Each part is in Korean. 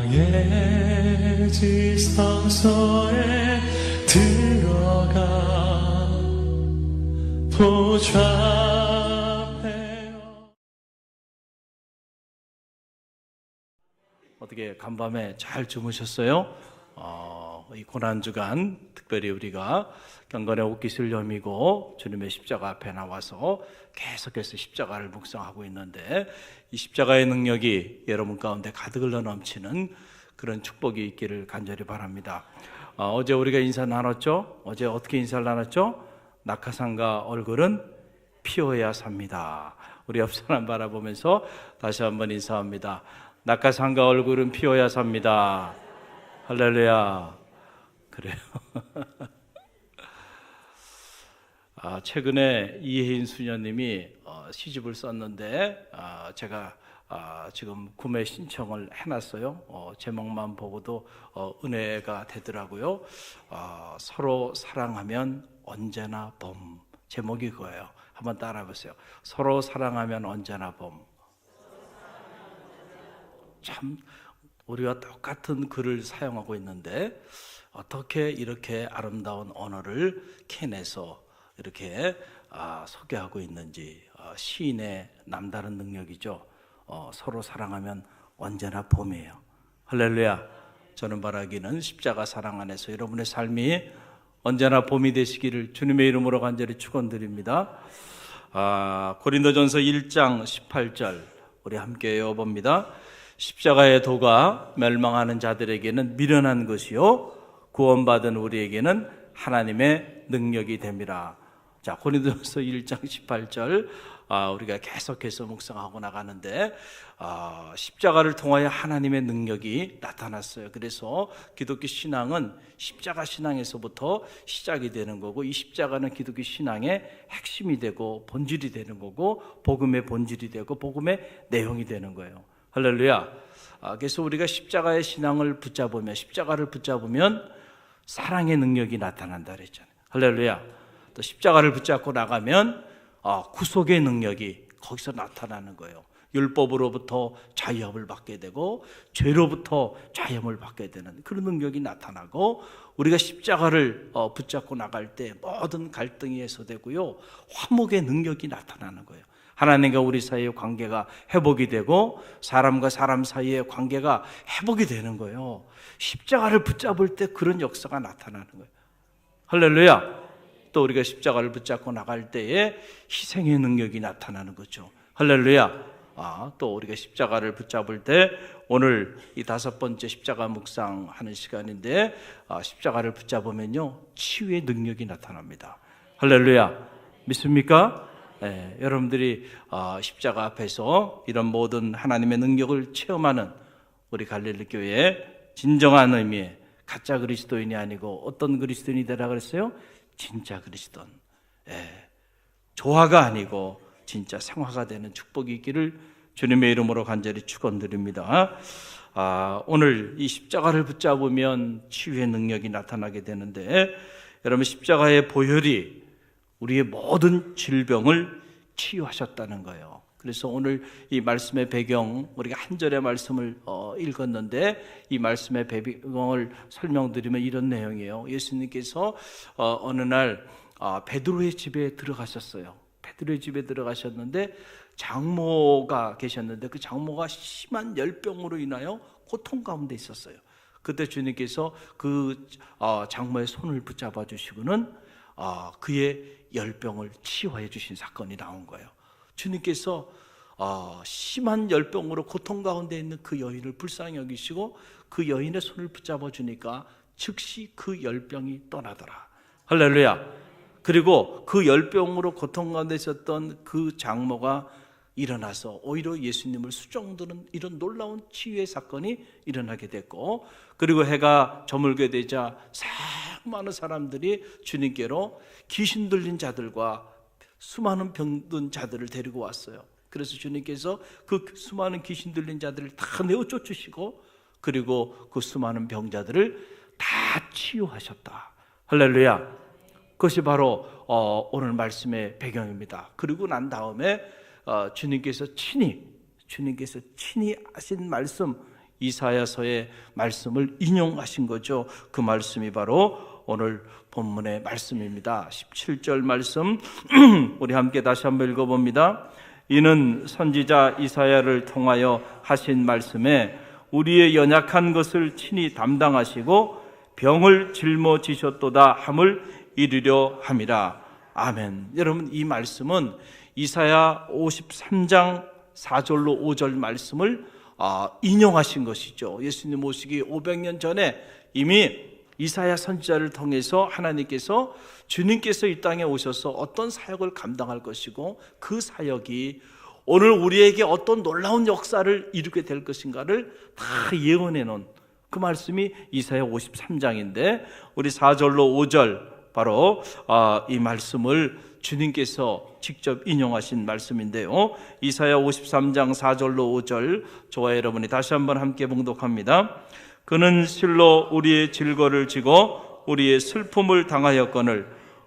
나의 지성소에 들어가 보좌하며. 어떻게 간밤에 잘 주무셨어요? 이 고난주간 특별히 우리가 경건의 옷깃을 여미고 주님의 십자가 앞에 나와서 계속해서 십자가를 묵상하고 있는데, 이 십자가의 능력이 여러분 가운데 가득 넘치는 그런 축복이 있기를 간절히 바랍니다. 어제 우리가 인사 나눴죠? 어제 어떻게 인사를 나눴죠? 낙하산과 얼굴은 피어야 삽니다. 우리 옆 사람 바라보면서 다시 한번 인사합니다. 낙하산과 얼굴은 피어야 삽니다. 할렐루야. 그래요. 최근에 이혜인 수녀님이 시집을 썼는데 제가 지금 구매 신청을 해놨어요. 제목만 보고도 은혜가 되더라고요. 서로 사랑하면 언제나 봄. 제목이 그거예요. 한번 따라해보세요. 서로 사랑하면 언제나 봄. 참 우리가 똑같은 글을 사용하고 있는데 어떻게 이렇게 아름다운 언어를 캐내서 이렇게 소개하고 있는지, 시인의 남다른 능력이죠. 서로 사랑하면 언제나 봄이에요. 할렐루야. 저는 바라기는 십자가 사랑 안에서 여러분의 삶이 언제나 봄이 되시기를 주님의 이름으로 간절히 축원드립니다. 고린도전서 1장 18절 우리 함께 외워봅니다. 십자가의 도가 멸망하는 자들에게는 미련한 것이요 구원받은 우리에게는 하나님의 능력이 됨이라. 자, 고린도전서 1장 18절 우리가 계속해서 묵상하고 나가는데 십자가를 통하여 하나님의 능력이 나타났어요. 그래서 기독교 신앙은 십자가 신앙에서부터 시작이 되는 거고, 이 십자가는 기독교 신앙의 핵심이 되고 본질이 되는 거고, 복음의 본질이 되고 복음의 내용이 되는 거예요. 할렐루야. 그래서 우리가 십자가의 신앙을 붙잡으면, 십자가를 붙잡으면 사랑의 능력이 나타난다 그랬잖아요. 할렐루야. 또 십자가를 붙잡고 나가면 구속의 능력이 거기서 나타나는 거예요. 율법으로부터 자유함을 받게 되고 죄로부터 자유함을 받게 되는 그런 능력이 나타나고, 우리가 십자가를 붙잡고 나갈 때 모든 갈등이 해소되고요, 화목의 능력이 나타나는 거예요. 하나님과 우리 사이의 관계가 회복이 되고 사람과 사람 사이의 관계가 회복이 되는 거예요. 십자가를 붙잡을 때 그런 역사가 나타나는 거예요. 할렐루야. 또 우리가 십자가를 붙잡고 나갈 때에 희생의 능력이 나타나는 거죠. 할렐루야. 또 우리가 십자가를 붙잡을 때, 오늘 이 5번째 십자가 묵상하는 시간인데, 십자가를 붙잡으면요 치유의 능력이 나타납니다. 할렐루야. 믿습니까? 네, 여러분들이 십자가 앞에서 이런 모든 하나님의 능력을 체험하는 우리 갈릴리 교회의 진정한 의미의 가짜 그리스도인이 아니고 어떤 그리스도인이 되라 그랬어요? 진짜 그리스도인. 조화가 아니고 진짜 생화가 되는 축복이 있기를 주님의 이름으로 간절히 축원드립니다. 오늘 이 십자가를 붙잡으면 치유의 능력이 나타나게 되는데, 여러분 십자가의 보혈이 우리의 모든 질병을 치유하셨다는 거예요. 그래서 오늘 이 말씀의 배경, 우리가 한 절의 말씀을 읽었는데, 이 말씀의 배경을 설명드리면 이런 내용이에요. 예수님께서 어느 날 베드로의 집에 들어가셨어요. 베드로의 집에 들어가셨는데 장모가 계셨는데, 그 장모가 심한 열병으로 인하여 고통 가운데 있었어요. 그때 주님께서 그 장모의 손을 붙잡아 주시고는 그의 열병을 치유해 주신 사건이 나온 거예요. 주님께서 심한 열병으로 고통 가운데 있는 그 여인을 불쌍히 여기시고 그 여인의 손을 붙잡아 주니까 즉시 그 열병이 떠나더라. 할렐루야. 그리고 그 열병으로 고통 가운데 있었던 그 장모가 일어나서 오히려 예수님을 수종드는 이런 놀라운 치유의 사건이 일어나게 됐고, 그리고 해가 저물게 되자 많은 사람들이 주님께로 귀신 들린 자들과 수많은 병든 자들을 데리고 왔어요. 그래서 주님께서 그 수많은 귀신 들린 자들을 다 내어 쫓으시고, 그리고 그 수많은 병자들을 다 치유하셨다. 할렐루야. 그것이 바로 오늘 말씀의 배경입니다. 그리고 난 다음에 주님께서 친히 하신 말씀, 이사야서의 말씀을 인용하신 거죠. 그 말씀이 바로 오늘 본문의 말씀입니다. 17절 말씀 우리 함께 다시 한번 읽어봅니다. 이는 선지자 이사야를 통하여 하신 말씀에 우리의 연약한 것을 친히 담당하시고 병을 짊어지셨도다 함을 이루려 함이라. 아멘. 여러분, 이 말씀은 이사야 53장 4절로 5절 말씀을 인용하신 것이죠. 예수님 오시기 500년 전에 이미 이사야 선지자를 통해서 하나님께서 주님께서 이 땅에 오셔서 어떤 사역을 감당할 것이고 그 사역이 오늘 우리에게 어떤 놀라운 역사를 이루게 될 것인가를 다 예언해 놓은 그 말씀이 이사야 53장인데 우리 4절로 5절 바로 이 말씀을 주님께서 직접 인용하신 말씀인데요. 이사야 53장 4절로 5절 저와 여러분이 다시 한번 함께 봉독합니다. 그는 실로 우리의 질거를 지고 우리의 슬픔을 당하였거늘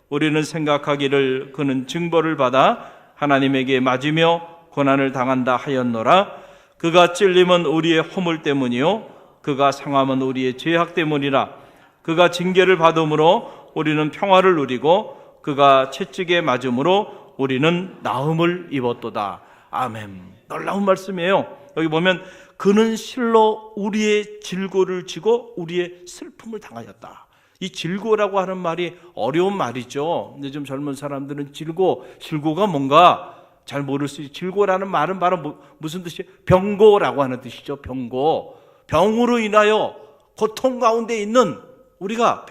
우리는 생각하기를 그는 징벌을 받아 하나님에게 맞으며 고난을 당한다 하였노라. 그가 찔림은 우리의 허물 때문이요 그가 상함은 우리의 죄악 때문이라. 그가 징계를 받음으로 우리는 평화를 누리고 그가 채찍에 맞음으로 우리는 나음을 입었도다. 아멘. 놀라운 말씀이에요. 여기 보면 그는 실로 우리의 질고를 지고 우리의 슬픔을 당하였다. 이 질고라고 하는 말이 어려운 말이죠. 요즘 젊은 사람들은 질고가 뭔가 잘 모를 수 있어요. 질고라는 말은 바로 무슨 뜻이에요? 병고라고 하는 뜻이죠. 병으로 인하여 고통 가운데 있는 우리가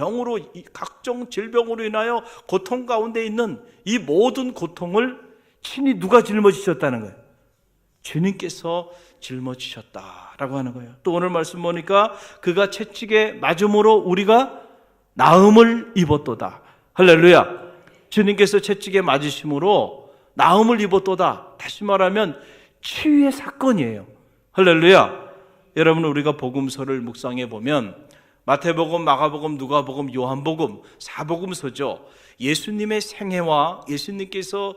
각종 질병으로 인하여 고통 가운데 있는 이 모든 고통을 친히 누가 짊어지셨다는 거예요? 주님께서 짊어지셨다라고 하는 거예요. 또 오늘 말씀 보니까 그가 채찍에 맞음으로 우리가 나음을 입었도다. 할렐루야. 주님께서 채찍에 맞으심으로 나음을 입었도다. 다시 말하면 치유의 사건이에요. 할렐루야. 여러분, 우리가 복음서를 묵상해 보면 마태복음, 마가복음, 누가복음, 요한복음, 사복음서죠. 예수님의 생애와 예수님께서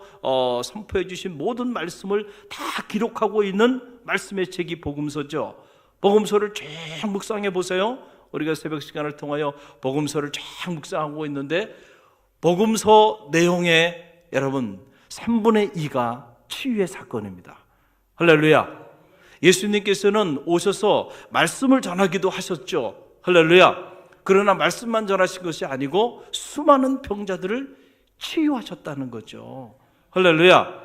선포해 주신 모든 말씀을 다 기록하고 있는 말씀의 책이 복음서죠. 복음서를 쭉 묵상해 보세요. 우리가 새벽 시간을 통하여 복음서를 쭉 묵상하고 있는데 복음서 내용의 여러분 3분의 2가 치유의 사건입니다. 할렐루야. 예수님께서는 오셔서 말씀을 전하기도 하셨죠. 할렐루야. 그러나 말씀만 전하신 것이 아니고 수많은 병자들을 치유하셨다는 거죠. 할렐루야.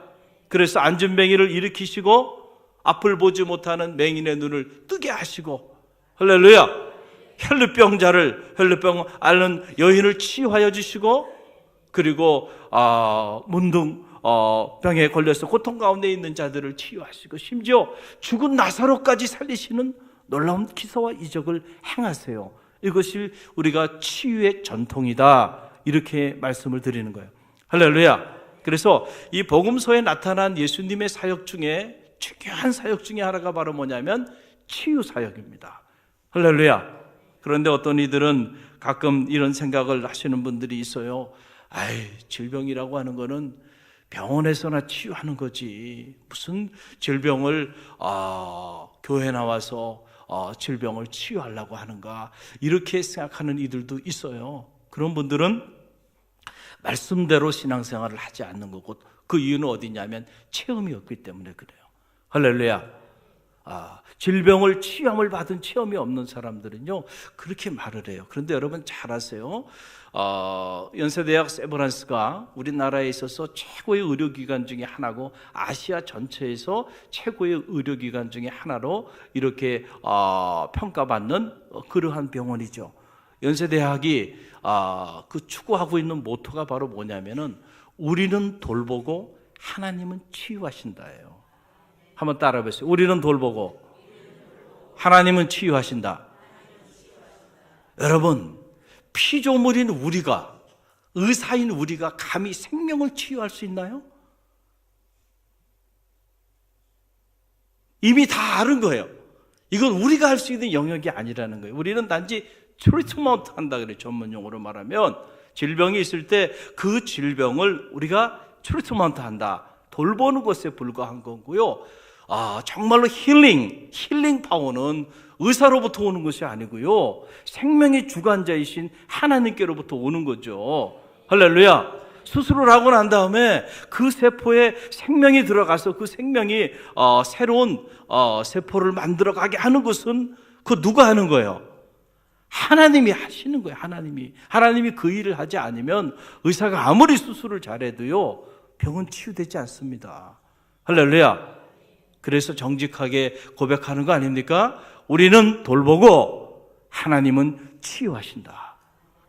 그래서 앉은 맹인을 일으키시고 앞을 보지 못하는 맹인의 눈을 뜨게 하시고, 할렐루야. 혈루병 앓는 여인을 치유하여 주시고, 그리고 문둥병에 걸려서 고통 가운데 있는 자들을 치유하시고, 심지어 죽은 나사로까지 살리시는 놀라운 기사와 이적을 행하세요. 이것이 우리가 치유의 전통이다, 이렇게 말씀을 드리는 거예요. 할렐루야. 그래서 이 복음서에 나타난 예수님의 사역 중에 중요한 사역 중에 하나가 바로 뭐냐면 치유 사역입니다. 할렐루야. 그런데 어떤 이들은 가끔 이런 생각을 하시는 분들이 있어요. 질병이라고 하는 거는 병원에서나 치유하는 거지, 무슨 질병을 교회 나와서 질병을 치유하려고 하는가, 이렇게 생각하는 이들도 있어요. 그런 분들은 말씀대로 신앙생활을 하지 않는 거고, 그 이유는 어디냐면 체험이 없기 때문에 그래요. 할렐루야. 질병을 치유함을 받은 체험이 없는 사람들은요 그렇게 말을 해요. 그런데 여러분 잘 아세요. 연세대학 세브란스가 우리나라에 있어서 최고의 의료기관 중에 하나고 아시아 전체에서 최고의 의료기관 중에 하나로 이렇게 평가받는 그러한 병원이죠. 연세대학이 그 추구하고 있는 모토가 바로 뭐냐면은 우리는 돌보고 하나님은 치유하신다예요. 한번 따라해 보세요. 우리는 돌보고 하나님은 치유하신다. 여러분, 피조물인 우리가, 의사인 우리가 감히 생명을 치유할 수 있나요? 이미 다 아는 거예요. 이건 우리가 할 수 있는 영역이 아니라는 거예요. 우리는 단지 트리트먼트 한다 그래요. 전문 용어로 말하면 질병이 있을 때 그 질병을 우리가 트리트먼트 한다, 돌보는 것에 불과한 거고요. 정말로 힐링 파워는 의사로부터 오는 것이 아니고요. 생명의 주관자이신 하나님께로부터 오는 거죠. 할렐루야. 수술을 하고 난 다음에 그 세포에 생명이 들어가서 그 생명이 새로운 세포를 만들어가게 하는 것은 그거 누가 하는 거예요? 하나님이 하시는 거예요. 하나님이 그 일을 하지 않으면 의사가 아무리 수술을 잘해도요, 병은 치유되지 않습니다. 할렐루야. 그래서 정직하게 고백하는 거 아닙니까? 우리는 돌보고 하나님은 치유하신다.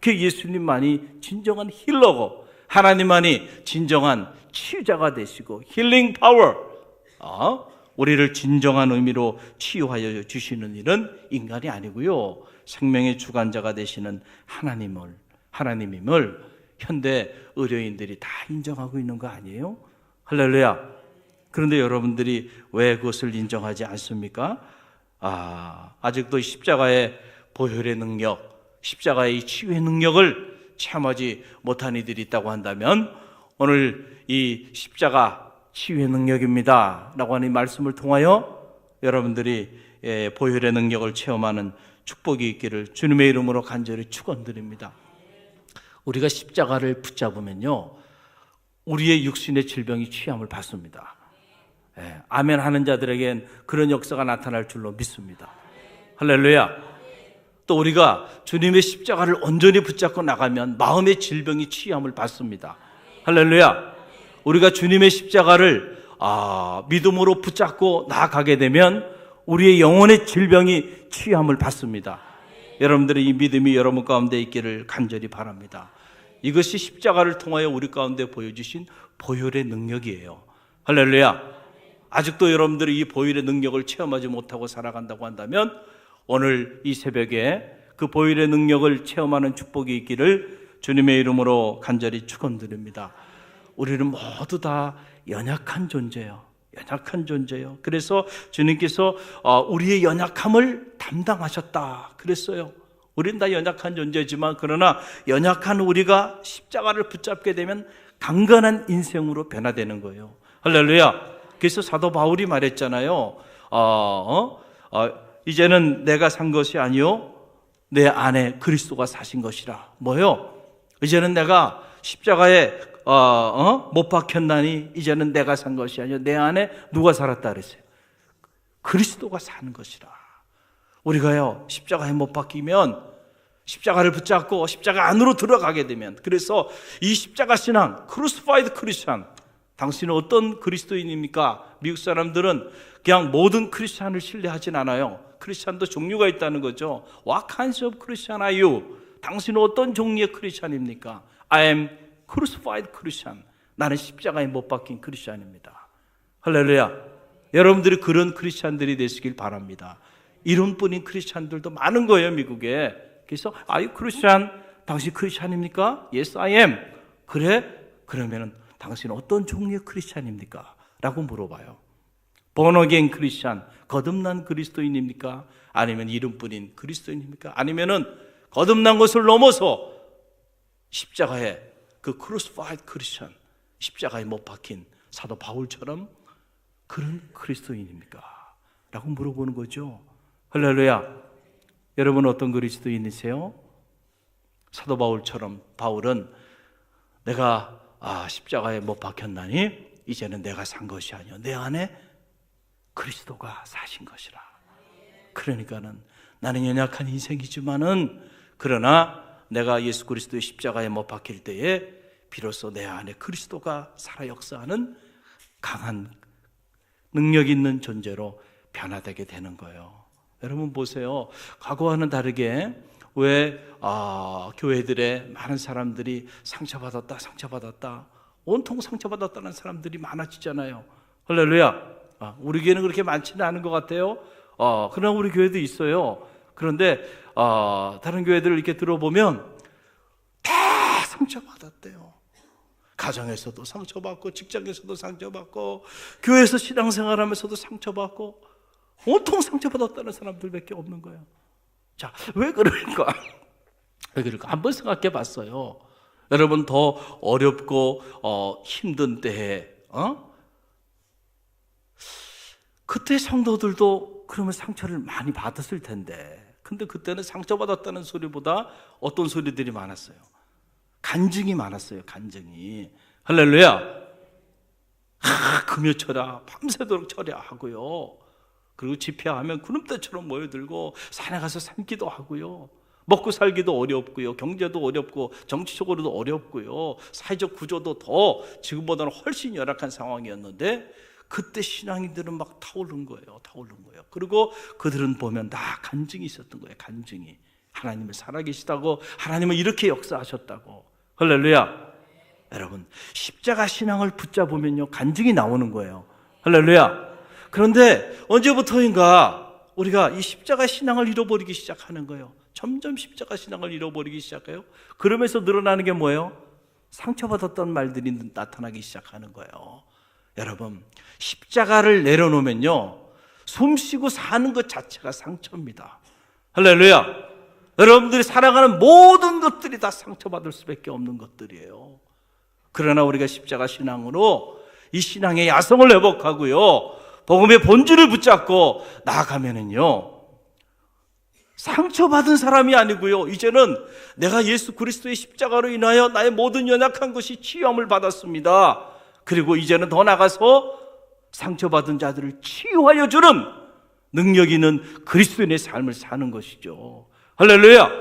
그 예수님만이 진정한 힐러고 하나님만이 진정한 치유자가 되시고 힐링 파워, 우리를 진정한 의미로 치유하여 주시는 일은 인간이 아니고요, 생명의 주관자가 되시는 하나님임을 현대 의료인들이 다 인정하고 있는 거 아니에요? 할렐루야. 그런데 여러분들이 왜 그것을 인정하지 않습니까? 아직도 십자가의 보혈의 능력, 십자가의 치유의 능력을 체험하지 못한 이들이 있다고 한다면, 오늘 이 십자가 치유의 능력입니다 라고 하는 이 말씀을 통하여 여러분들이 보혈의 능력을 체험하는 축복이 있기를 주님의 이름으로 간절히 축원드립니다. 우리가 십자가를 붙잡으면요, 우리의 육신의 질병이 치유함을 받습니다. 아멘 하는 자들에겐 그런 역사가 나타날 줄로 믿습니다. 할렐루야. 또 우리가 주님의 십자가를 온전히 붙잡고 나가면 마음의 질병이 치유함을 받습니다. 할렐루야. 우리가 주님의 십자가를 믿음으로 붙잡고 나아가게 되면 우리의 영혼의 질병이 치유함을 받습니다. 여러분들의 이 믿음이 여러분 가운데 있기를 간절히 바랍니다. 이것이 십자가를 통하여 우리 가운데 보여주신 보혈의 능력이에요. 할렐루야. 아직도 여러분들이 이 보혈의 능력을 체험하지 못하고 살아간다고 한다면, 오늘 이 새벽에 그 보혈의 능력을 체험하는 축복이 있기를 주님의 이름으로 간절히 축원드립니다. 우리는 모두 다 연약한 존재예요. 그래서 주님께서 우리의 연약함을 담당하셨다 그랬어요. 우리는 다 연약한 존재지만, 그러나 연약한 우리가 십자가를 붙잡게 되면 강건한 인생으로 변화되는 거예요. 할렐루야. 그래서 사도 바울이 말했잖아요. 이제는 내가 산 것이 아니요 내 안에 그리스도가 사신 것이라. 뭐요? 이제는 내가 십자가에 못 박혔나니 이제는 내가 산 것이 아니요 내 안에 누가 살았다 그랬어요? 그리스도가 사는 것이라. 우리가요, 십자가에 못 박히면, 십자가를 붙잡고 십자가 안으로 들어가게 되면, 그래서 이 십자가 신앙, 크루시파이드 크리스천, 당신은 어떤 그리스도인입니까? 미국 사람들은 그냥 모든 크리스찬을 신뢰하진 않아요. 크리스찬도 종류가 있다는 거죠. What kinds of Christian are you? 당신은 어떤 종류의 크리스찬입니까? I am crucified Christian. 나는 십자가에 못 박힌 크리스찬입니다. 할렐루야. 여러분들이 그런 크리스찬들이 되시길 바랍니다. 이름뿐인 크리스찬들도 많은 거예요, 미국에. 그래서 Are you Christian? 당신 크리스찬입니까? Yes, I am. 그래? 그러면은 당신은 어떤 종류의 크리스찬입니까? 라고 물어봐요. born again 크리스찬, 거듭난 그리스도인입니까? 아니면 이름뿐인 그리스도인입니까? 아니면은 거듭난 것을 넘어서 십자가에 그 crucified 크리스찬, 십자가에 못 박힌 사도 바울처럼 그런 그리스도인입니까? 라고 물어보는 거죠. 할렐루야. 여러분 어떤 그리스도인이세요? 사도 바울처럼 바울은 내가 십자가에 못 박혔나니 이제는 내가 산 것이 아니요 내 안에 그리스도가 사신 것이라. 그러니까는 나는 연약한 인생이지만은, 그러나 내가 예수 그리스도의 십자가에 못 박힐 때에 비로소 내 안에 그리스도가 살아 역사하는 강한 능력 있는 존재로 변화되게 되는 거예요. 여러분 보세요. 과거와는 다르게 왜 교회들의 많은 사람들이 상처받았다 온통 상처받았다는 사람들이 많아지잖아요. 할렐루야. 우리 교회는 그렇게 많지는 않은 것 같아요. 그러나 우리 교회도 있어요. 그런데 다른 교회들을 이렇게 들어보면 다 상처받았대요. 가정에서도 상처받고, 직장에서도 상처받고, 교회에서 신앙생활하면서도 상처받고, 온통 상처받았다는 사람들밖에 없는 거예요. 자, 왜 그럴까? 왜 그럴까? 한번 생각해 봤어요. 여러분, 더 어렵고 힘든 때에 그때 성도들도 그러면 상처를 많이 받았을 텐데, 근데 그때는 상처받았다는 소리보다 어떤 소리들이 많았어요? 간증이 많았어요. 간증이. 할렐루야. 금요 철야 밤새도록 철야하고요. 그리고 집회하면 구름대처럼 모여들고 산에 가서 산기도 하고요. 먹고 살기도 어렵고요. 경제도 어렵고 정치적으로도 어렵고요. 사회적 구조도 더 지금보다는 훨씬 열악한 상황이었는데 그때 신앙인들은 막 타오른 거예요. 그리고 그들은 보면 다 간증이 있었던 거예요. 간증이. 하나님을 살아계시다고, 하나님은 이렇게 역사하셨다고. 할렐루야. 여러분, 십자가 신앙을 붙잡으면요, 간증이 나오는 거예요. 할렐루야. 그런데 언제부터인가 우리가 이 십자가 신앙을 잃어버리기 시작하는 거예요. 점점 십자가 신앙을 잃어버리기 시작해요. 그러면서 늘어나는 게 뭐예요? 상처받았던 말들이 나타나기 시작하는 거예요. 여러분, 십자가를 내려놓으면요, 숨쉬고 사는 것 자체가 상처입니다. 할렐루야. 여러분들이 살아가는 모든 것들이 다 상처받을 수밖에 없는 것들이에요. 그러나 우리가 십자가 신앙으로 이 신앙의 야성을 회복하고요, 복음의 본질을 붙잡고 나아가면은요, 상처받은 사람이 아니고요, 이제는 내가 예수 그리스도의 십자가로 인하여 나의 모든 연약한 것이 치유함을 받았습니다. 그리고 이제는 더 나가서 상처받은 자들을 치유하여 주는 능력 있는 그리스도인의 삶을 사는 것이죠. 할렐루야.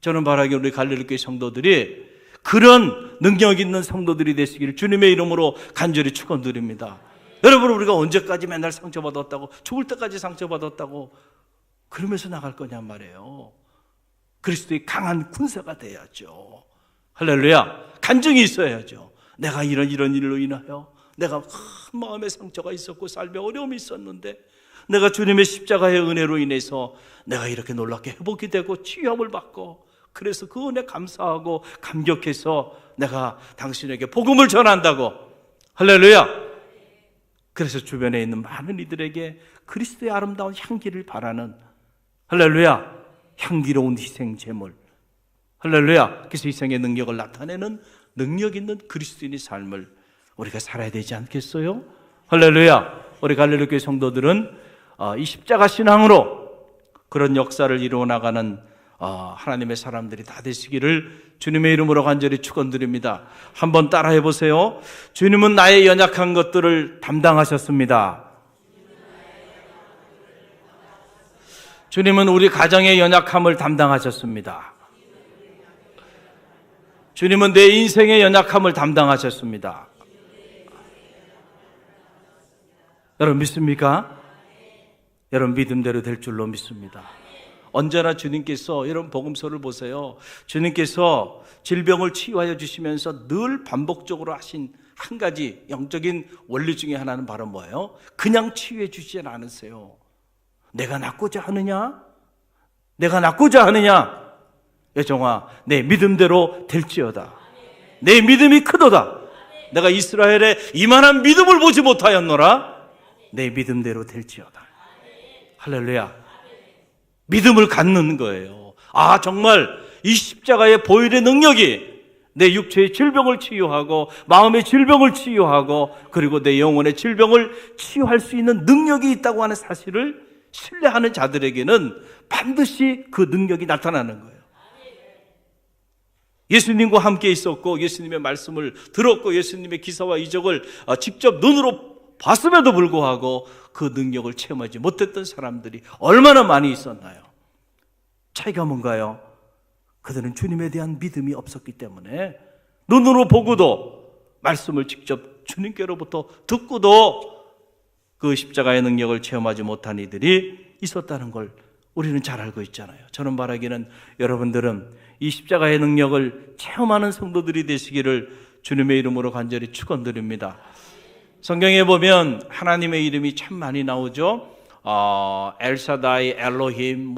저는 바라기 우리 갈릴리교회 성도들이 그런 능력 있는 성도들이 되시기를 주님의 이름으로 간절히 축원드립니다. 여러분, 우리가 언제까지 맨날 상처받았다고, 죽을 때까지 상처받았다고 그러면서 나갈 거냔 말이에요. 그리스도의 강한 군사가 돼야죠. 할렐루야. 간증이 있어야죠. 내가 이런 일로 인하여 내가 큰 마음의 상처가 있었고 삶에 어려움이 있었는데 내가 주님의 십자가의 은혜로 인해서 내가 이렇게 놀랍게 회복이 되고 치유함을 받고, 그래서 그 은혜 감사하고 감격해서 내가 당신에게 복음을 전한다고. 할렐루야. 그래서 주변에 있는 많은 이들에게 그리스도의 아름다운 향기를 바라는, 할렐루야, 향기로운 희생 제물, 할렐루야, 그래서 희생의 능력을 나타내는 능력 있는 그리스도인의 삶을 우리가 살아야 되지 않겠어요? 할렐루야. 우리 갈릴리교회 성도들은 이 십자가 신앙으로 그런 역사를 이루어 나가는 하나님의 사람들이 다 되시기를 주님의 이름으로 간절히 축원드립니다. 한번 따라해 보세요. 주님은 나의 연약한 것들을 담당하셨습니다. 주님은 우리 가정의 연약함을 담당하셨습니다. 주님은 내 인생의 연약함을 담당하셨습니다. 여러분 믿습니까? 여러분 믿음대로 될 줄로 믿습니다. 언제나 주님께서, 여러분 복음서를 보세요. 주님께서 질병을 치유하여 주시면서 늘 반복적으로 하신 한 가지 영적인 원리 중에 하나는 바로 뭐예요? 그냥 치유해 주지 않으세요. 내가 낫고자 하느냐? 내가 낫고자 하느냐? 여종아, 내 믿음대로 될지어다. 내 믿음이 크도다. 내가 이스라엘에 이만한 믿음을 보지 못하였노라. 내 믿음대로 될지어다. 할렐루야. 믿음을 갖는 거예요. 아, 정말 이 십자가의 보혈의 능력이 내 육체의 질병을 치유하고 마음의 질병을 치유하고 그리고 내 영혼의 질병을 치유할 수 있는 능력이 있다고 하는 사실을 신뢰하는 자들에게는 반드시 그 능력이 나타나는 거예요. 예수님과 함께 있었고 예수님의 말씀을 들었고 예수님의 기사와 이적을 직접 눈으로 봤음에도 불구하고 그 능력을 체험하지 못했던 사람들이 얼마나 많이 있었나요? 차이가 뭔가요? 그들은 주님에 대한 믿음이 없었기 때문에 눈으로 보고도 말씀을 직접 주님께로부터 듣고도 그 십자가의 능력을 체험하지 못한 이들이 있었다는 걸 우리는 잘 알고 있잖아요. 저는 바라기는 여러분들은 이 십자가의 능력을 체험하는 성도들이 되시기를 주님의 이름으로 간절히 축원드립니다. 성경에 보면 하나님의 이름이 참 많이 나오죠. 엘사다이, 엘로힘,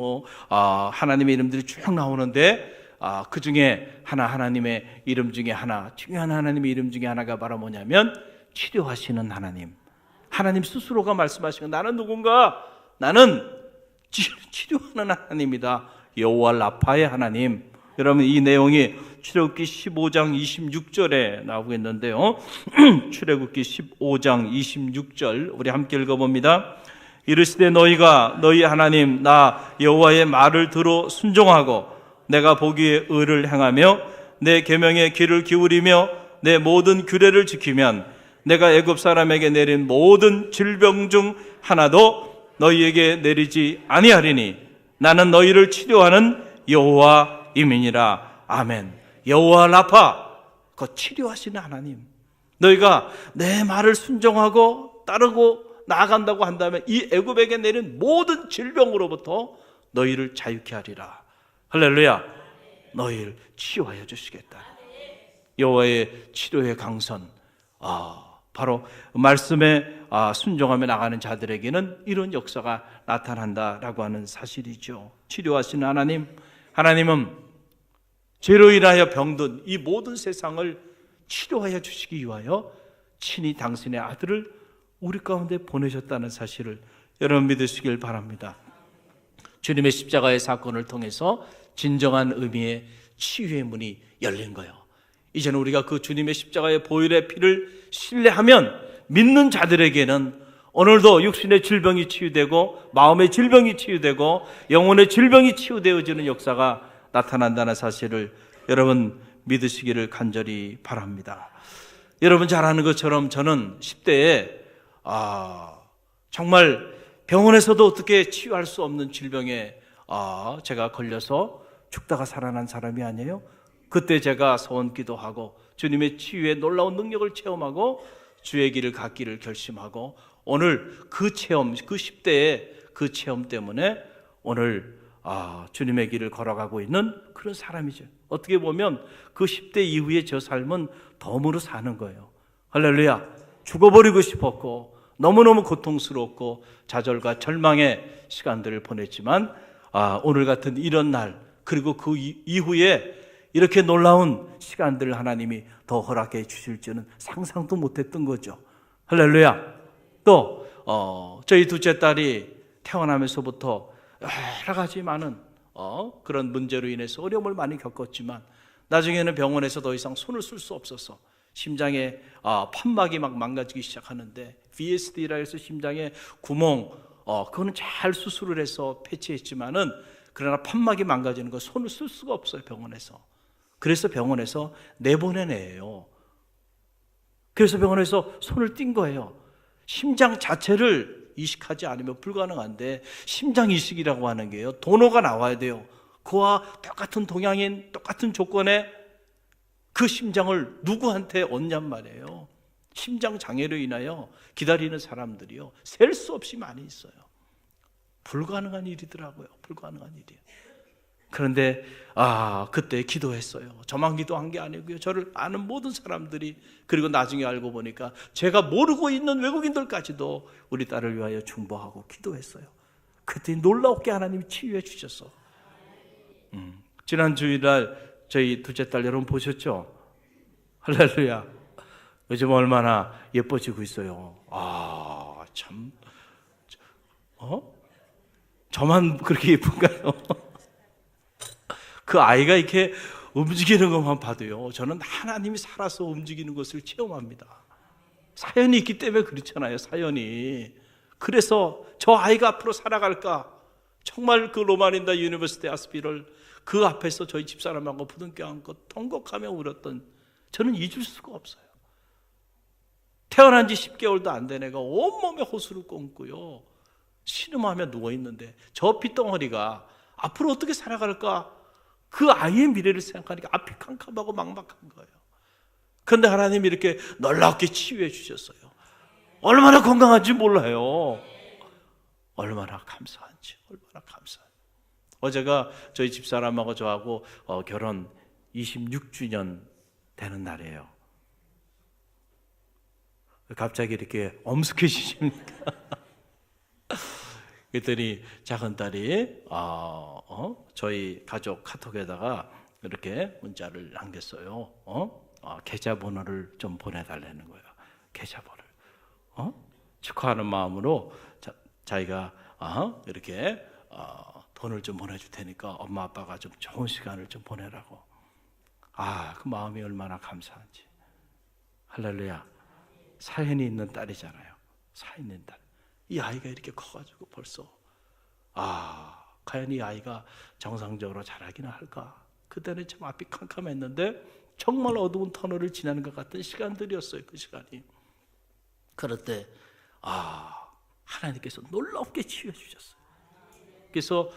하나님의 이름들이 쭉 나오는데 그 중에 하나님의 이름 중에 하나, 중요한 하나님의 이름 중에 하나가 바로 뭐냐면 치료하시는 하나님. 하나님 스스로가 말씀하시고 나는 누군가? 나는 치료하는 하나님이다. 여호와 라파의 하나님. 여러분 이 내용이 출애굽기 15장 26절에 나오고 있는데요. 출애굽기 15장 26절 우리 함께 읽어봅니다. 이르시되 너희가 너희 하나님 나 여호와의 말을 들어 순종하고 내가 보기에 의를 행하며 내 계명에 귀를 기울이며 내 모든 규례를 지키면 내가 애굽 사람에게 내린 모든 질병 중 하나도 너희에게 내리지 아니하리니 나는 너희를 치료하는 여호와임이니라. 아멘. 여호와 라파, 그 치료하시는 하나님. 너희가 내 말을 순종하고 따르고 나아간다고 한다면 이 애굽에게 내린 모든 질병으로부터 너희를 자유케 하리라. 할렐루야. 너희를 치유하여 주시겠다. 여호와의 치료의 강선, 바로 말씀에 순종하며 나가는 자들에게는 이런 역사가 나타난다라고 하는 사실이죠. 치료하시는 하나님, 하나님은 죄로 인하여 병든 이 모든 세상을 치료하여 주시기 위하여 친히 당신의 아들을 우리 가운데 보내셨다는 사실을 여러분 믿으시길 바랍니다. 주님의 십자가의 사건을 통해서 진정한 의미의 치유의 문이 열린 거예요. 이제는 우리가 그 주님의 십자가의 보혈의 피를 신뢰하면 믿는 자들에게는 오늘도 육신의 질병이 치유되고 마음의 질병이 치유되고 영혼의 질병이 치유되어지는 역사가 나타난다는 사실을 여러분 믿으시기를 간절히 바랍니다. 여러분 잘 아는 것처럼 저는 10대에 정말 병원에서도 어떻게 치유할 수 없는 질병에 제가 걸려서 죽다가 살아난 사람이 아니에요. 그때 제가 소원 기도하고 주님의 치유의 놀라운 능력을 체험하고 주의 길을 갖기를 결심하고 오늘 그 체험, 그 10대의 그 체험 때문에 오늘 주님의 길을 걸어가고 있는 그런 사람이죠. 어떻게 보면 그 10대 이후에 저 삶은 덤으로 사는 거예요. 할렐루야. 죽어버리고 싶었고 너무너무 고통스럽고 좌절과 절망의 시간들을 보냈지만 오늘 같은 이런 날 그리고 그 이후에 이렇게 놀라운 시간들을 하나님이 더 허락해 주실 줄은 상상도 못했던 거죠. 할렐루야. 또 저희 둘째 딸이 태어나면서부터 여러 가지 많은 그런 문제로 인해서 어려움을 많이 겪었지만 나중에는 병원에서 더 이상 손을 쓸 수 없어서 심장에 판막이 막 망가지기 시작하는데 VSD라 해서 심장에 구멍 그거는 잘 수술을 해서 패치했지만은 그러나 판막이 망가지는 거 손을 쓸 수가 없어요. 병원에서. 그래서 병원에서 내보내네요. 그래서 병원에서 손을 띈 거예요. 심장 자체를 이식하지 않으면 불가능한데 심장 이식이라고 하는 게요. 도너가 나와야 돼요. 그와 똑같은 동양인 똑같은 조건에 그 심장을 누구한테 얻냔 말이에요. 심장 장애로 인하여 기다리는 사람들이요. 셀 수 없이 많이 있어요. 불가능한 일이더라고요. 불가능한 일이에요. 그런데 그때 기도했어요. 저만 기도한 게 아니고요. 저를 아는 모든 사람들이 그리고 나중에 알고 보니까 제가 모르고 있는 외국인들까지도 우리 딸을 위하여 중보하고 기도했어요. 그때 놀랍게 하나님이 치유해 주셨어. 지난 주일날 저희 둘째 딸 여러분 보셨죠? 할렐루야. 요즘 얼마나 예뻐지고 있어요. 참 저만 그렇게 예쁜가요? 그 아이가 이렇게 움직이는 것만 봐도요, 저는 하나님이 살아서 움직이는 것을 체험합니다. 사연이 있기 때문에 그렇잖아요. 사연이. 그래서 저 아이가 앞으로 살아갈까, 정말 그 로마린다 유니버시티 하스피를 그 앞에서 저희 집사람하고 부둥켜 안고 통곡하며 울었던 저는 잊을 수가 없어요. 태어난 지 10개월도 안 된 애가 온몸에 호수를 꽂고요, 신음하며 누워있는데 저 핏덩어리가 앞으로 어떻게 살아갈까, 그 아이의 미래를 생각하니까 앞이 캄캄하고 막막한 거예요. 그런데 하나님이 이렇게 놀랍게 치유해 주셨어요. 얼마나 건강한지 몰라요. 얼마나 감사한지, 얼마나 감사한지. 어제가 저희 집사람하고 저하고 결혼 26주년 되는 날이에요. 갑자기 이렇게 엄숙해지십니까? 그랬더니 작은 딸이 저희 가족 카톡에다가 이렇게 문자를 남겼어요. 계좌번호를 좀 보내달라는 거예요. 계좌번호를. 축하하는 마음으로 자기가 이렇게 돈을 좀 보내줄 테니까 엄마 아빠가 좀 좋은 시간을 좀 보내라고. 그 마음이 얼마나 감사한지. 할렐루야. 사연이 있는 딸이잖아요. 사연 있는 딸. 이 아이가 이렇게 커가지고 벌써 과연 이 아이가 정상적으로 자라기나 할까? 그때는 참 앞이 캄캄했는데 정말 어두운 터널을 지나는 것 같은 시간들이었어요. 그 시간이. 그럴 때 하나님께서 놀랍게 치유해 주셨어요. 그래서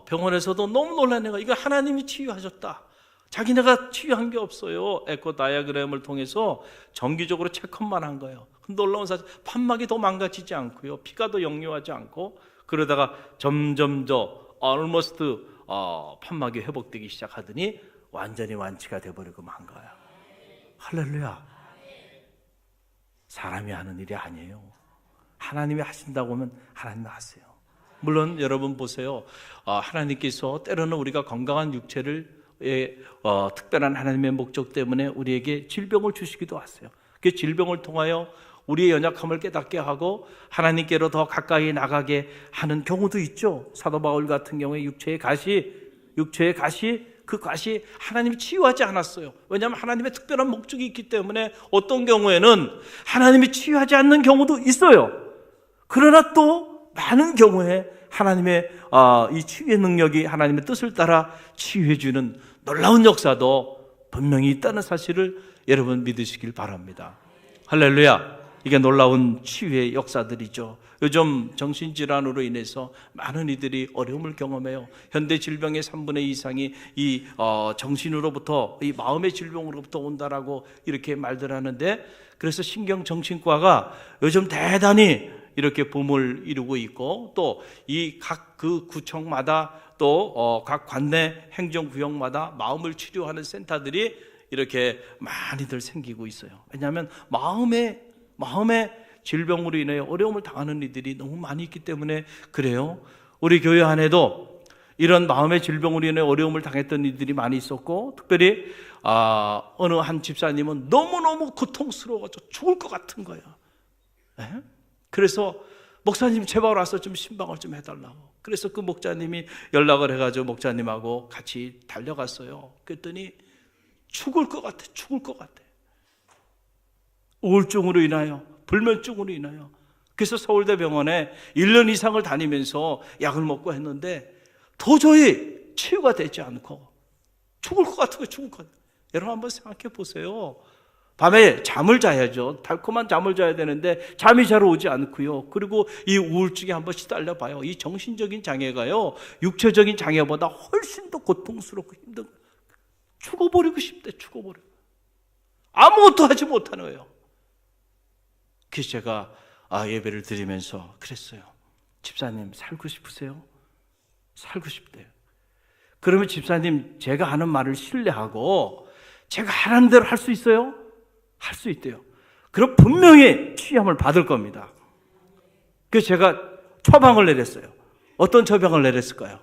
병원에서도 너무 놀란 거야. 이거 하나님이 치유하셨다. 자기네가 치유한 게 없어요. 에코 다이아그램을 통해서 정기적으로 체크만 한 거예요. 놀라운 사실, 판막이 더 망가지지 않고요, 피가 더 역류하지 않고, 그러다가 점점 더 almost 판막이 회복되기 시작하더니 완전히 완치가 돼버리고 만 거야. 할렐루야. 사람이 하는 일이 아니에요. 하나님이 하신다고 하면 하나님이 하세요. 물론 여러분 보세요. 하나님께서 때로는 우리가 건강한 육체를 특별한 하나님의 목적 때문에 우리에게 질병을 주시기도 하세요. 그 질병을 통하여 우리의 연약함을 깨닫게 하고 하나님께로 더 가까이 나가게 하는 경우도 있죠. 사도 바울 같은 경우에 육체의 가시 그 가시 하나님이 치유하지 않았어요. 왜냐하면 하나님의 특별한 목적이 있기 때문에 어떤 경우에는 하나님이 치유하지 않는 경우도 있어요. 그러나 또 많은 경우에 하나님의 이 치유의 능력이 하나님의 뜻을 따라 치유해 주는 놀라운 역사도 분명히 있다는 사실을 여러분 믿으시길 바랍니다. 할렐루야. 이게 놀라운 치유의 역사들이죠. 요즘 정신질환으로 인해서 많은 이들이 어려움을 경험해요. 현대 질병의 3분의 2 이상이 이 정신으로부터, 이 마음의 질병으로부터 온다라고 이렇게 말들 하는데, 그래서 신경정신과가 요즘 대단히 이렇게 붐을 이루고 있고, 또 이 각 그 구청마다 또 각 관내 행정구역마다 마음을 치료하는 센터들이 이렇게 많이들 생기고 있어요. 왜냐하면 마음의 질병으로 인해 어려움을 당하는 이들이 너무 많이 있기 때문에 그래요. 우리 교회 안에도 이런 마음의 질병으로 인해 어려움을 당했던 이들이 많이 있었고, 특별히 어느 한 집사님은 너무너무 고통스러워서 죽을 것 같은 거예요. 그래서 목사님 제발 와서 좀 신방을 좀 해달라고. 그래서 그 목자님이 연락을 해가지고 목자님하고 같이 달려갔어요. 그랬더니 죽을 것 같아. 우울증으로 인하여, 불면증으로 인하여. 그래서 서울대병원에 1년 이상을 다니면서 약을 먹고 했는데 도저히 치유가 되지 않고 죽을 것 같은 거예요. 여러분 한번 생각해 보세요. 밤에 잠을 자야죠. 달콤한 잠을 자야 되는데 잠이 잘 오지 않고요. 그리고 이 우울증에 한번 시달려 봐요. 이 정신적인 장애가요, 육체적인 장애보다 훨씬 더 고통스럽고 힘든 거예요. 죽어버리고 싶대. 아무것도 하지 못하는 거예요. 그래서 제가 예배를 드리면서 그랬어요. 집사님 살고 싶으세요? 살고 싶대요. 그러면 집사님 제가 하는 말을 신뢰하고 제가 하라는 대로 할 수 있어요? 할 수 있대요. 그럼 분명히 치유함을 받을 겁니다. 그래서 제가 처방을 내렸어요. 어떤 처방을 내렸을까요?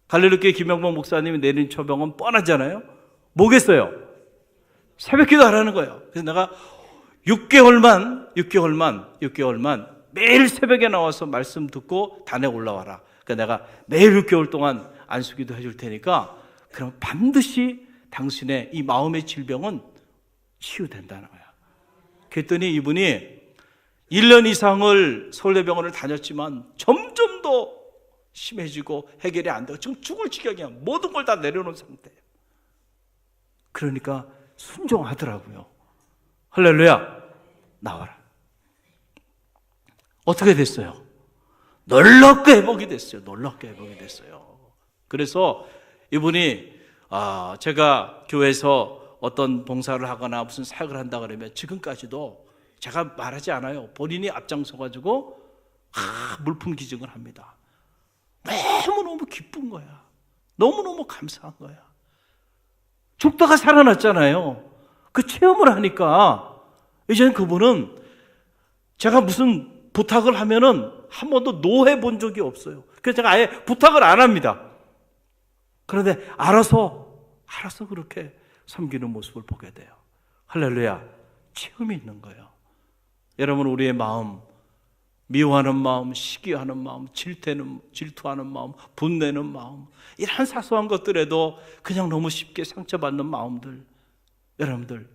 갈릴리교회 김영봉 목사님이 내린 처방은 뻔하잖아요. 뭐겠어요? 새벽기도 하라는 거예요. 그래서 내가 6개월만 매일 새벽에 나와서 말씀 듣고 단에 올라와라. 그러니까 내가 매일 6개월 동안 안수기도 해줄 테니까 그럼 반드시 당신의 이 마음의 질병은 치유된다는 거야. 그랬더니 이분이 1년 이상을 서울대병원을 다녔지만 점점 더 심해지고 해결이 안 되고 지금 죽을 지경이야. 모든 걸 다 내려놓은 상태예요. 그러니까 순종하더라고요. 할렐루야. 나와라. 어떻게 됐어요? 놀랍게 회복이 됐어요. 그래서 이분이 제가 교회에서 어떤 봉사를 하거나 무슨 사역을 한다 그러면 지금까지도 제가 말하지 않아요. 본인이 앞장서가지고 물품 기증을 합니다. 너무너무 기쁜 거야. 너무너무 감사한 거야. 죽다가 살아났잖아요. 그 체험을 하니까 이제는 그분은 제가 무슨 부탁을 하면은 한 번도 노해 본 적이 없어요. 그래서 제가 아예 부탁을 안 합니다. 그런데 알아서 그렇게 섬기는 모습을 보게 돼요. 할렐루야. 체험이 있는 거예요. 여러분, 우리의 마음 미워하는 마음, 시기하는 마음, 질투하는 마음, 분내는 마음, 이런 사소한 것들에도 그냥 너무 쉽게 상처받는 마음들, 여러분들,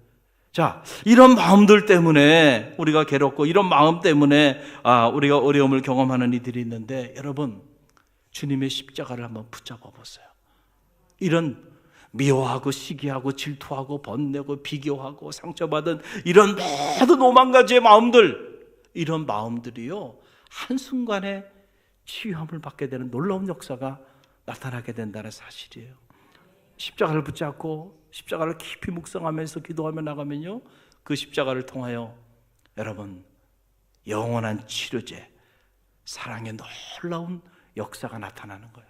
자, 이런 마음들 때문에 우리가 괴롭고 이런 마음 때문에 우리가 어려움을 경험하는 이들이 있는데, 여러분, 주님의 십자가를 한번 붙잡아 보세요. 이런 미워하고 시기하고 질투하고 번내고 비교하고 상처받은 이런 모든 5만 가지의 마음들, 이런 마음들이요, 한순간에 치유함을 받게 되는 놀라운 역사가 나타나게 된다는 사실이에요. 십자가를 붙잡고 십자가를 깊이 묵상하면서 기도하며 나가면요, 그 십자가를 통하여 여러분, 영원한 치료제, 사랑의 놀라운 역사가 나타나는 거예요.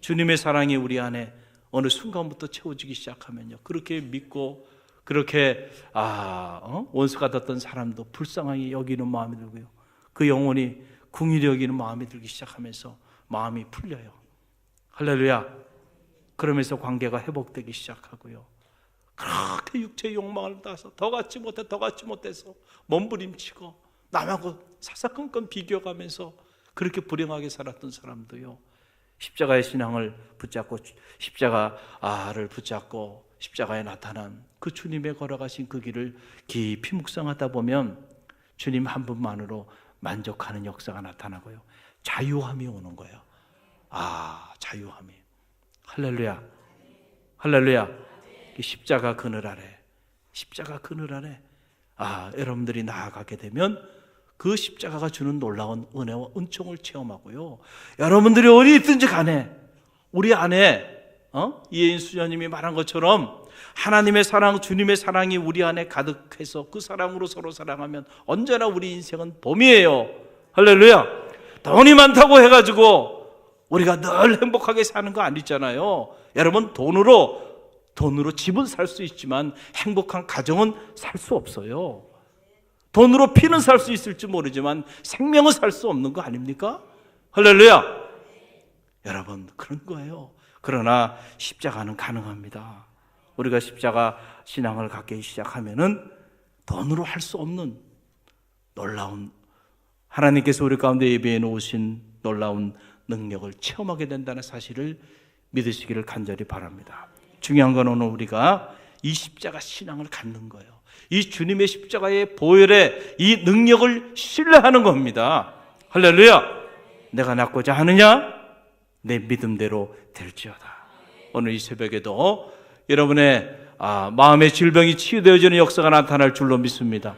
주님의 사랑이 우리 안에 어느 순간부터 채워지기 시작하면요, 그렇게 믿고 그렇게 원수 같았던 사람도 불쌍하게 여기는 마음이 들고요, 그 영혼이 궁일이 여기는 마음이 들기 시작하면서 마음이 풀려요. 할렐루야. 그러면서 관계가 회복되기 시작하고요, 그렇게 육체의 욕망을 따서 더 갖지 못해서 몸부림치고 남하고 사사건건 비교가면서 그렇게 불행하게 살았던 사람도요, 십자가의 신앙을 붙잡고 십자가를 붙잡고 십자가에 나타난 그 주님의 걸어가신 그 길을 깊이 묵상하다 보면 주님 한 분만으로 만족하는 역사가 나타나고요, 자유함이 오는 거예요. 자유함이. 할렐루야. 할렐루야. 십자가 그늘 아래 여러분들이 나아가게 되면 그 십자가가 주는 놀라운 은혜와 은총을 체험하고요, 여러분들이 어디 있든지 간에 우리 안에 이혜인 수녀님이 말한 것처럼 하나님의 사랑, 주님의 사랑이 우리 안에 가득해서 그 사랑으로 서로 사랑하면 언제나 우리 인생은 봄이에요. 할렐루야. 돈이 많다고 해가지고 우리가 늘 행복하게 사는 거 아니잖아요. 여러분, 돈으로 집은 살 수 있지만 행복한 가정은 살 수 없어요. 돈으로 피는 살 수 있을지 모르지만 생명은 살 수 없는 거 아닙니까? 할렐루야. 여러분, 그런 거예요. 그러나 십자가는 가능합니다. 우리가 십자가 신앙을 갖기 시작하면은 돈으로 할 수 없는 놀라운, 하나님께서 우리 가운데 예배해 놓으신 놀라운 능력을 체험하게 된다는 사실을 믿으시기를 간절히 바랍니다. 중요한 건 오늘 우리가 이 십자가 신앙을 갖는 거예요. 이 주님의 십자가의 보혈의 이 능력을 신뢰하는 겁니다. 할렐루야. 내가 낳고자 하느냐? 내 믿음대로 될지어다. 오늘 이 새벽에도 여러분의 마음의 질병이 치유되어지는 역사가 나타날 줄로 믿습니다.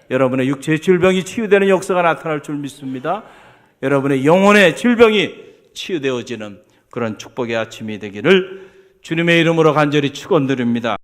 여러분의 육체의 질병이 치유되는 역사가 나타날 줄 믿습니다. 여러분의 영혼의 질병이 치유되어지는 그런 축복의 아침이 되기를 주님의 이름으로 간절히 축원드립니다.